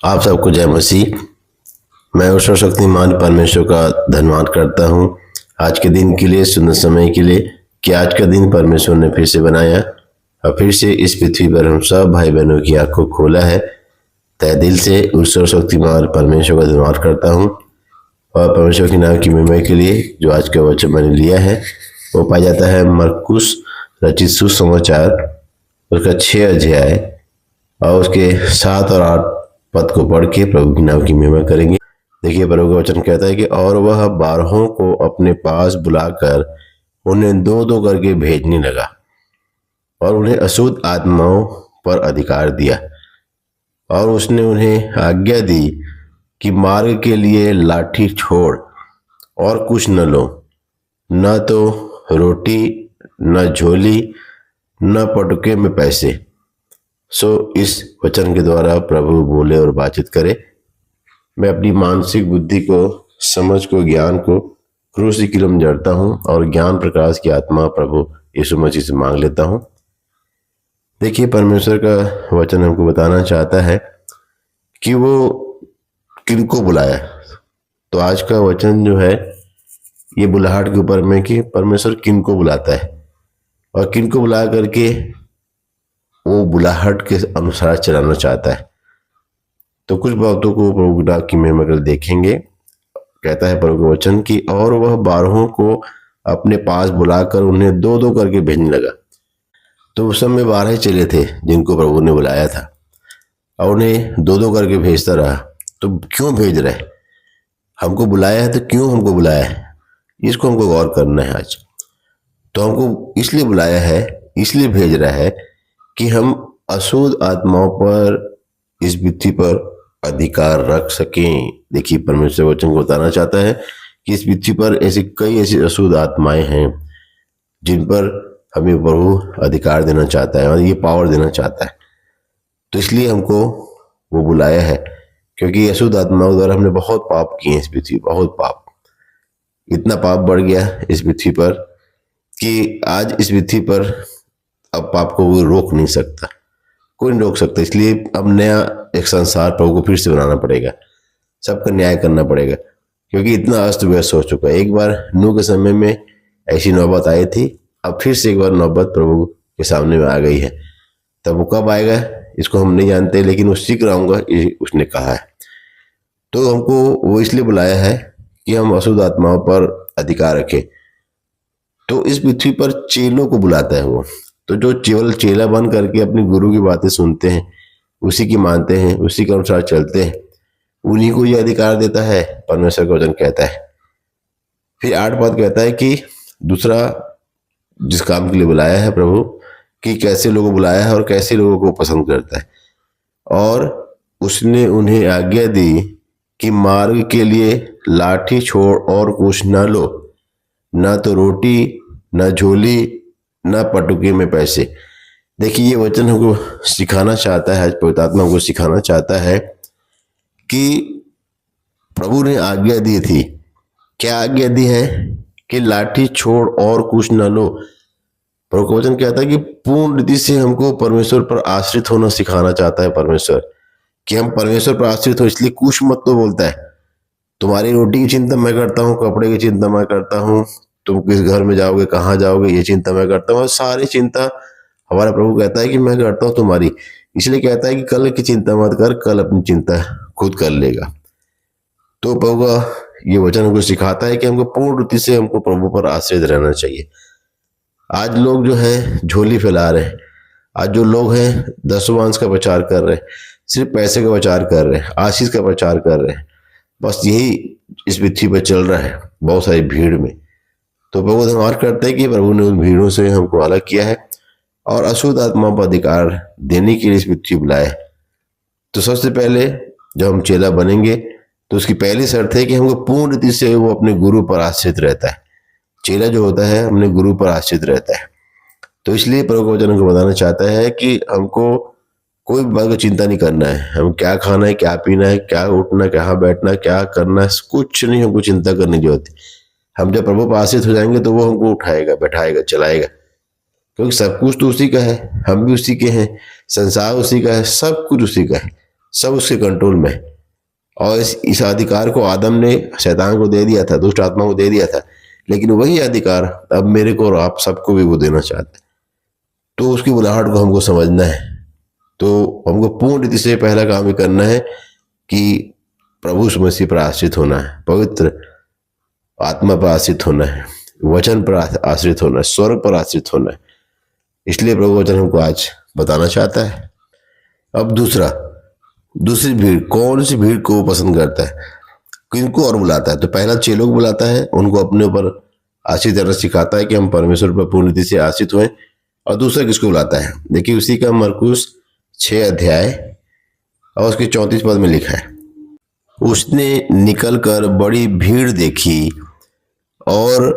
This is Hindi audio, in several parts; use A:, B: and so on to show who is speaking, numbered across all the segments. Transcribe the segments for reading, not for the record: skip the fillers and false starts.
A: आप सबको जय मसीह। मैं सर्वशक्तिमान परमेश्वर का धन्यवाद करता हूँ आज के दिन के लिए, सुंदर समय के लिए, कि आज का दिन परमेश्वर ने फिर से बनाया और फिर से इस पृथ्वी पर हम सब भाई बहनों की आंखों खोला है। तहे दिल से उस सर्वशक्तिमान परमेश्वर का धन्यवाद करता हूँ और परमेश्वर के नाम की महिमा के लिए जो आज का वचन मैंने लिया है वो पाया जाता है मरकुस रचित सुसमाचार उसका 6 अध्याय और उसके 7 और 8 पद को पढ़ के प्रभु के नाम की महिमा करेंगे। देखिए, प्रभु का वचन कहता है कि और वह 12 को अपने पास बुलाकर उन्हें दो दो करके भेजने लगा और उन्हें अशुद्ध आत्माओं पर अधिकार दिया और उसने उन्हें आज्ञा दी कि मार्ग के लिए लाठी छोड़ और कुछ न लो, न तो रोटी, न झोली, न पटुके में पैसे। सो इस वचन के द्वारा प्रभु बोले और बातचीत करे। मैं अपनी मानसिक बुद्धि को, समझ को, ज्ञान को क्रूस की किलम जड़ता हूँ और ज्ञान प्रकाश की आत्मा प्रभु यीशु मसीह से मांग लेता हूँ। देखिए, परमेश्वर का वचन हमको बताना चाहता है कि वो किनको बुलाया। तो आज का वचन जो है ये बुलाहट के ऊपर में कि परमेश्वर किनको बुलाता है और किनको बुला करके वो बुलाहट के अनुसार चलाना चाहता है। तो कुछ बातों को प्रभु की महिमा कर देखेंगे। कहता है प्रभु का वचन की और वह 12 को अपने पास बुलाकर उन्हें दो दो करके भेजने लगा। तो उस समय 12 चेले थे जिनको प्रभु ने बुलाया था और उन्हें दो दो करके भेजता रहा। तो क्यों भेज रहा है? हमको बुलाया है तो क्यों हमको बुलाया है, इसको हमको गौर करना है आज। तो हमको इसलिए बुलाया है, इसलिए भेज रहा है कि हम अशुद्ध आत्माओं पर इस पृथ्वी पर अधिकार रख सकें। देखिए, परमेश्वर वचन को बताना चाहता है कि इस पृथ्वी पर कई ऐसी अशुद्ध आत्माएं हैं जिन पर हमें प्रभु अधिकार देना चाहता है और ये पावर देना चाहता है। तो इसलिए हमको वो बुलाया है क्योंकि अशुद्ध आत्माओं द्वारा हमने बहुत पाप किए इस पृथ्वी, बहुत पाप। इतना पाप बढ़ गया इस पृथ्वी पर कि आज इस पृथ्वी पर अब पाप को कोई रोक नहीं सकता, कोई नहीं रोक सकता। इसलिए अब नया एक संसार प्रभु को फिर से बनाना पड़ेगा, सबका न्याय करना पड़ेगा क्योंकि इतना अस्त व्यस्त हो चुका है। एक बार नूह के समय में ऐसी नौबत आई थी, अब फिर से एक बार नौबत प्रभु के सामने में आ गई है। तब वो कब आएगा इसको हम नहीं जानते, लेकिन वो शीघ्र आऊंगा ये उसने कहा है। तो हमको वो इसलिए बुलाया है कि हम अशुद्ध आत्माओं पर अधिकार रखें। तो इस पृथ्वी पर चेलों को बुलाता है वो। तो जो केवल चेला बन करके अपने गुरु की बातें सुनते हैं, उसी की मानते हैं, उसी के अनुसार चलते हैं, उन्हीं को यह अधिकार देता है, परमेश्वर का वचन कहता है। फिर 8 पद कहता है कि दूसरा जिस काम के लिए बुलाया है प्रभु, कि कैसे लोगों को बुलाया है और कैसे लोगों को पसंद करता है। और उसने उन्हें आज्ञा दी कि मार्ग के लिए लाठी छोड़ और कुछ न लो, न तो रोटी, न झोली, न पटुके में पैसे। देखिए, ये वचन हमको सिखाना चाहता है, आज पवित्र आत्मा हमको सिखाना चाहता है कि प्रभु ने आज्ञा दी थी। क्या आज्ञा दी है? कि लाठी छोड़ और कुछ न लो। प्रभु का वचन कहता है कि पूर्ण रीति से हमको परमेश्वर पर आश्रित होना सिखाना चाहता है परमेश्वर, कि हम परमेश्वर पर आश्रित हो। इसलिए कुछ मत तो बोलता है, तुम्हारी रोटी की चिंता मैं करता हूँ, कपड़े की चिंता मैं करता हूँ, तुम किस घर में जाओगे, कहाँ जाओगे, ये चिंता मैं करता हूँ। सारी चिंता हमारा प्रभु कहता है कि मैं करता हूँ तुम्हारी। इसलिए कहता है कि कल की चिंता मत कर, कल अपनी चिंता खुद कर लेगा। तो प्रभु का ये वचन हमको सिखाता है कि हमको पूर्ण रीति से हमको प्रभु पर आश्रित रहना चाहिए। आज लोग जो है झोली फैला रहे हैं, आज जो लोग हैं दशवांश का प्रचार कर रहे हैं, सिर्फ पैसे का प्रचार कर रहे हैं, आशीष का प्रचार कर रहे हैं, बस यही इस पृथ्वी पर चल रहा है बहुत सारी भीड़ में। तो प्रभु धन्यवाद करते हैं कि प्रभु ने उन भीड़ों से हमको अलग किया है और अशुद्ध आत्माओं पर अधिकार देने के लिए इस पृथ्वी बुलाया है। तो सबसे पहले जब हम चेला बनेंगे तो उसकी पहली शर्त है कि हमको पूर्ण रीति से वो अपने गुरु पर आश्रित रहता है। चेला जो होता है अपने गुरु पर आश्रित रहता है। तो इसलिए प्रभु का वचन हमको बताना चाहता है कि हमको कोई बात की चिंता नहीं करना है। हम क्या खाना है, क्या पीना है, क्या उठना, कहाँ बैठना, क्या करना है, कुछ नहीं हमको चिंता करने की जरूरत है। हम जब प्रभु पर आश्रित हो जाएंगे तो वो हमको उठाएगा, बैठाएगा, चलाएगा, क्योंकि सब कुछ तो उसी का है, हम भी उसी के हैं, संसार उसी का है, सब कुछ उसी का है। सब उसके कंट्रोल में है। और इस अधिकार को आदम ने शैतान को दे दिया था, दुष्ट आत्मा को दे दिया था, लेकिन वही अधिकार अब मेरे को और आप सबको भी वो देना चाहता है। तो उसकी बुलाहट को हमको समझना है। तो हमको पूर्ण रीति से पहला काम ये करना है कि प्रभु यीशु मसीह पर आश्रित होना है, पवित्र आत्मा पर आश्रित होना है, वचन पर आश्रित होना है, स्वर्ग पर आश्रित होना है। इसलिए प्रभु वचन हमको आज बताना चाहता है। अब दूसरी भीड़, कौन सी भीड़ को पसंद करता है, किनको और बुलाता है? तो पहला चेलों को बुलाता है, उनको अपने ऊपर आश्रित रहना सिखाता है कि हम परमेश्वर पर पूर्ण रीति से आश्रित हुए। और दूसरा किसको बुलाता है? देखिए उसी का मरकुस 6 अध्याय और उसके 34 पद में लिखा है, उसने निकलकर बड़ी भीड़ देखी और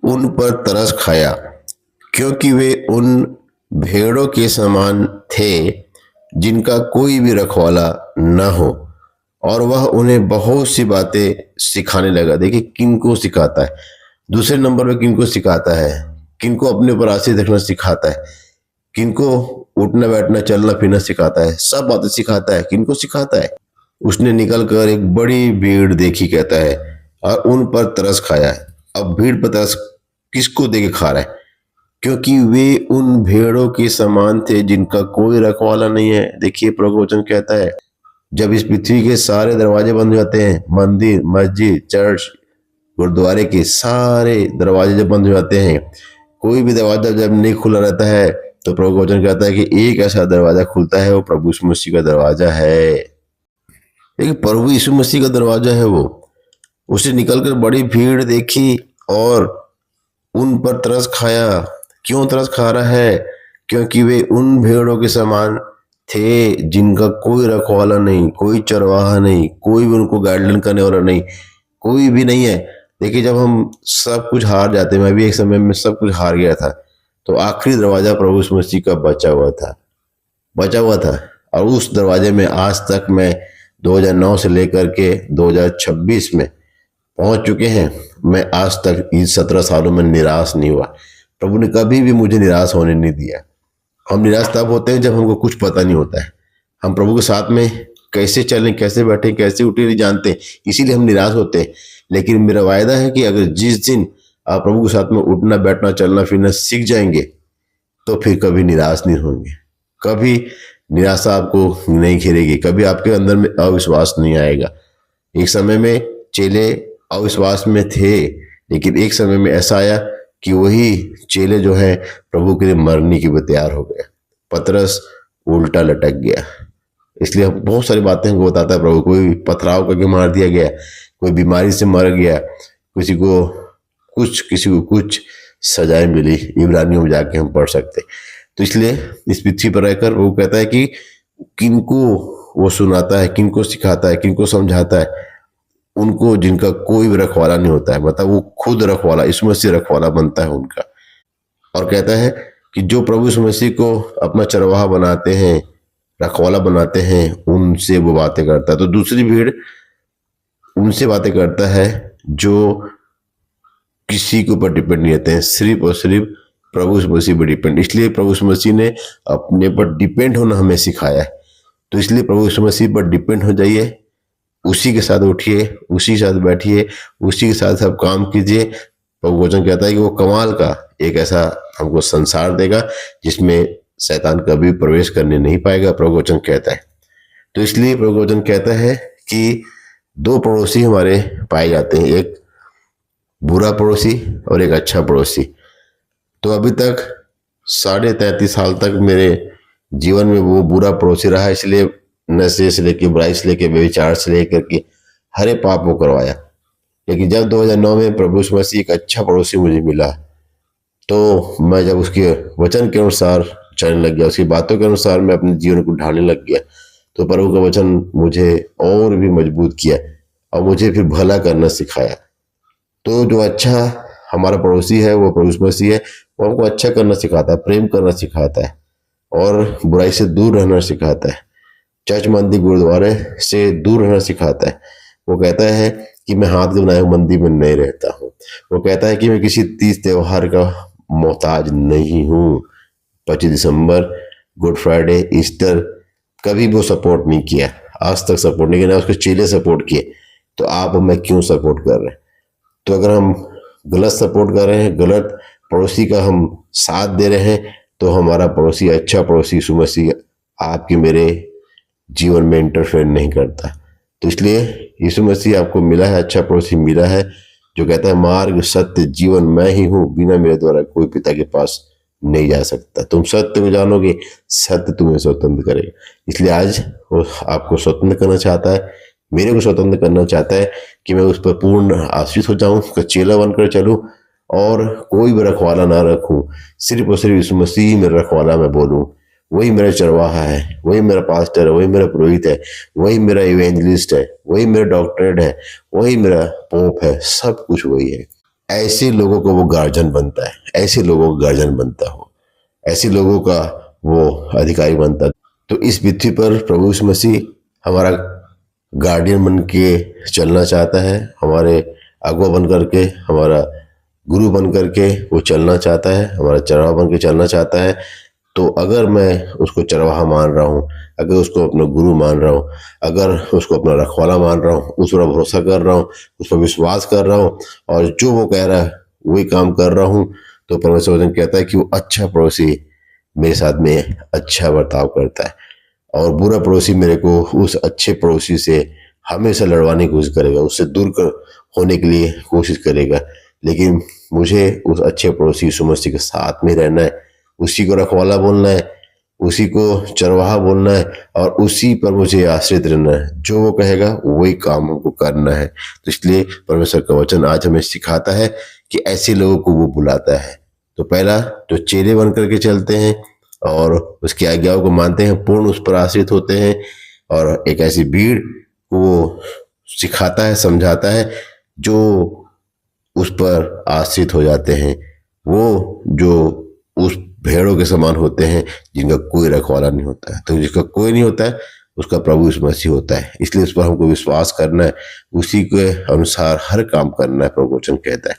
A: उन पर तरस खाया, क्योंकि वे उन भेड़ों के समान थे जिनका कोई भी रखवाला न हो, और वह उन्हें बहुत सी बातें सिखाने लगा। देखिए किनको सिखाता है, दूसरे नंबर पे किनको सिखाता है, किनको अपने ऊपर आश्रित रखना सिखाता है, किनको उठना बैठना चलना फिरना सिखाता है, सब बातें सिखाता है। किनको सिखाता है? उसने निकलकर एक बड़ी भीड़ देखी, कहता है, और उन पर तरस खाया। अब भीड़ पर तरस किसको देके खा रहा है? क्योंकि वे उन भेड़ों के समान थे जिनका कोई रखवाला नहीं है। देखिए प्रभु वचन कहता है, जब इस पृथ्वी के सारे दरवाजे बंद हो जाते हैं, मंदिर, मस्जिद, चर्च, गुरुद्वारे के सारे दरवाजे जब बंद हो जाते हैं, कोई भी दरवाजा जब नहीं खुला रहता है, तो प्रभु वचन कहता है कि एक ऐसा दरवाजा खुलता है, वो प्रभु यीशु मसीह का दरवाजा है। देखिए प्रभु यीशु मसीह का दरवाजा है वो। उसे निकलकर बड़ी भीड़ देखी और उन पर तरस खाया। क्यों तरस खा रहा है? क्योंकि वे उन भेड़ों के समान थे जिनका कोई रखवाला नहीं, कोई चरवाहा नहीं, कोई भी उनको गाइडलाइन करने वाला नहीं, कोई भी नहीं है। देखिए जब हम सब कुछ हार जाते हैं, मैं भी एक समय में सब कुछ हार गया था, तो आखिरी दरवाजा प्रभु यीशु मसीह का बचा हुआ था। और उस दरवाजे में आज तक मैं 2009 से लेकर के 2026 में पहुंच चुके हैं। मैं आज तक इस 17 सालों में निराश नहीं हुआ। प्रभु ने कभी भी मुझे निराश होने नहीं दिया। हम निराश तब होते हैं जब हमको कुछ पता नहीं होता है, हम प्रभु के साथ में कैसे चलें, कैसे बैठे, कैसे उठे नहीं जानते, इसीलिए हम निराश होते हैं। लेकिन मेरा वायदा है कि अगर जिस दिन आप प्रभु के साथ में उठना बैठना चलना फिरना सीख जाएंगे, तो फिर कभी निराश नहीं होंगे, कभी निराशा आपको नहीं घेरेगी, कभी आपके अंदर में अविश्वास नहीं आएगा। एक समय में चेले अविश्वास में थे, लेकिन एक समय में ऐसा आया कि वही चेले जो है प्रभु के लिए मरने की भी तैयार हो गए। पतरस उल्टा लटक गया। इसलिए बहुत सारी बातें हमको बताता है प्रभु। कोई पथराव करके मार दिया गया, कोई बीमारी से मर गया, किसी को कुछ सजाएं मिली। इब्रानियों में जाके हम पढ़ सकते। तो इसलिए इस पृथ्वी पर रहकर वो कहता है कि किनको वो सुनाता है, किनको सिखाता है, किनको समझाता है, उनको जिनका कोई भी रखवाला नहीं होता है। मतलब वो खुद रखवाला, यीशु मसीह रखवाला बनता है उनका। और कहता है कि जो प्रभु यीशु मसीह को अपना चरवाहा बनाते हैं, रखवाला बनाते हैं, उनसे वो बातें करता है। तो दूसरी भीड़ उनसे बातें करता है जो किसी के ऊपर डिपेंड नहीं रहते हैं, सिर्फ और सिर्फ प्रभु यीशु मसीह पर डिपेंड। इसलिए प्रभु यीशु मसीह ने अपने पर डिपेंड होना हमें सिखाया है। तो इसलिए प्रभु यीशु मसीह पर डिपेंड हो जाइए, उसी के साथ उठिए, उसी के साथ बैठिए, उसी के साथ सब काम कीजिए। प्रभु वचन कहता है कि वो कमाल का एक ऐसा हमको संसार देगा जिसमें शैतान कभी प्रवेश करने नहीं पाएगा, प्रभु वचन कहता है। तो इसलिए प्रभु वचन कहता है कि 2 पड़ोसी हमारे पाए जाते हैं, एक बुरा पड़ोसी और एक अच्छा पड़ोसी। तो अभी तक 33.5 साल तक मेरे जीवन में वो बुरा पड़ोसी रहा। इसलिए नशे से लेके, बुराई से लेके, व्यभिचार से लेकर के हरे पाप वो करवाया। लेकिन जब 2009 में प्रभु यीशु मसीह एक अच्छा पड़ोसी मुझे मिला, तो मैं जब उसके वचन के अनुसार चलने लग गया, उसकी बातों के अनुसार मैं अपने जीवन को ढालने लग गया, तो प्रभु का वचन मुझे और भी मजबूत किया और मुझे फिर भला करना सिखाया। तो जो अच्छा हमारा पड़ोसी है वो प्रभु यीशु मसीह है। वो हमको अच्छा करना सिखाता है, प्रेम करना सिखाता है और बुराई से दूर रहना सिखाता है, चर्च मंदिर गुरुद्वारे से दूर रहना सिखाता है। वो कहता है कि मैं हाथ के बनाए हुए मंदिर में नहीं रहता हूँ। वो कहता है कि मैं किसी तीज त्योहार का मोहताज नहीं हूँ। 25 दिसंबर, गुड फ्राइडे, ईस्टर कभी वो सपोर्ट नहीं किया। आज तक सपोर्ट नहीं किया, ना उसके चेले सपोर्ट किए, तो आप मैं क्यों सपोर्ट कर रहे हैं? तो अगर हम गलत सपोर्ट कर रहे हैं, गलत पड़ोसी का हम साथ दे रहे हैं, तो हमारा पड़ोसी अच्छा पड़ोसी यीशु मसीह आपके मेरे जीवन में इंटरफेयर नहीं करता। तो इसलिए यीशु मसीह आपको मिला है, अच्छा पड़ोसी मिला है, जो कहता है मार्ग सत्य जीवन मैं ही हूँ, बिना मेरे द्वारा कोई पिता के पास नहीं जा सकता। तुम सत्य को जानोगे, सत्य तुम्हें स्वतंत्र करेगा। इसलिए आज वो आपको स्वतंत्र करना चाहता है, मेरे को स्वतंत्र करना चाहता है कि मैं उस पर पूर्ण आश्रित हो जाऊं, उसका चेला बनकर चलूं और कोई भी रखवाला ना रखूं, सिर्फ और सिर्फ यीशु मसीह मेरा रखवाला मैं बोलूं। वही मेरा चरवाहा है, वही मेरा पास्टर है, वही मेरा पुरोहित है, वही मेरा इवेंजलिस्ट है, वही मेरा डॉक्टरेट है, वही मेरा पोप है, सब कुछ वही है। ऐसे लोगों को वो गार्जियन बनता है, ऐसे लोगों को गार्जियन बनता हो, ऐसे लोगों का वो अधिकारी बनता है। तो इस पृथ्वी पर प्रभु यीशु मसीह हमारा गार्डियन बन के चलना चाहता है, हमारे अगुआ बन करके, हमारा गुरु बन करके वो चलना चाहता है, हमारा चरवाहा बन के चलना चाहता है। तो अगर मैं उसको चरवाहा मान रहा हूँ, अगर उसको अपना गुरु मान रहा हूँ, अगर उसको अपना रखवाला मान रहा हूँ, उस पर भरोसा कर रहा हूँ, उस पर विश्वास कर रहा हूँ और जो वो कह रहा है वही काम कर रहा हूँ, तो परमेश्वर वचन कहता है कि वो अच्छा पड़ोसी मेरे साथ में अच्छा बर्ताव करता है और बुरा पड़ोसी मेरे को उस अच्छे पड़ोसी से हमेशा लड़वाने की कोशिश करेगा, उससे दूर होने के लिए कोशिश करेगा। लेकिन मुझे उस अच्छे पड़ोसी यीशु मसीह के साथ में रहना है, उसी को रखवाला बोलना है, उसी को चरवाहा बोलना है और उसी पर मुझे आश्रित रहना है। जो वो कहेगा वही काम हमको करना है। तो इसलिए परमेश्वर का वचन आज हमें सिखाता है कि ऐसे लोगों को वो बुलाता है। तो पहला जो चेले बन करके चलते हैं और उसकी आज्ञाओं को मानते हैं, पूर्ण उस पर आश्रित होते हैं, और एक ऐसी भीड़ को वो सिखाता है, समझाता है, जो उस पर आश्रित हो जाते हैं, वो जो उस भेड़ों के समान होते हैं जिनका कोई रखवाला नहीं होता है। तो जिसका कोई नहीं होता है उसका प्रभु यीशु मसीह होता है, इसलिए उस पर हमको विश्वास करना है, उसी के अनुसार हर काम करना है, प्रभु वचन कहता है।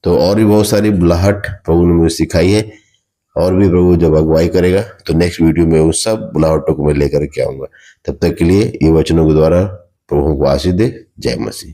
A: तो और भी बहुत सारी बुलाहट प्रभु ने मुझे सिखाई है, और भी प्रभु जब अगुवाई करेगा तो नेक्स्ट वीडियो में उन सब बुलाहटों को मैं लेकर के आऊंगा। तब तक के लिए ये वचनों के द्वारा प्रभु को आशीष दे। जय मसीह।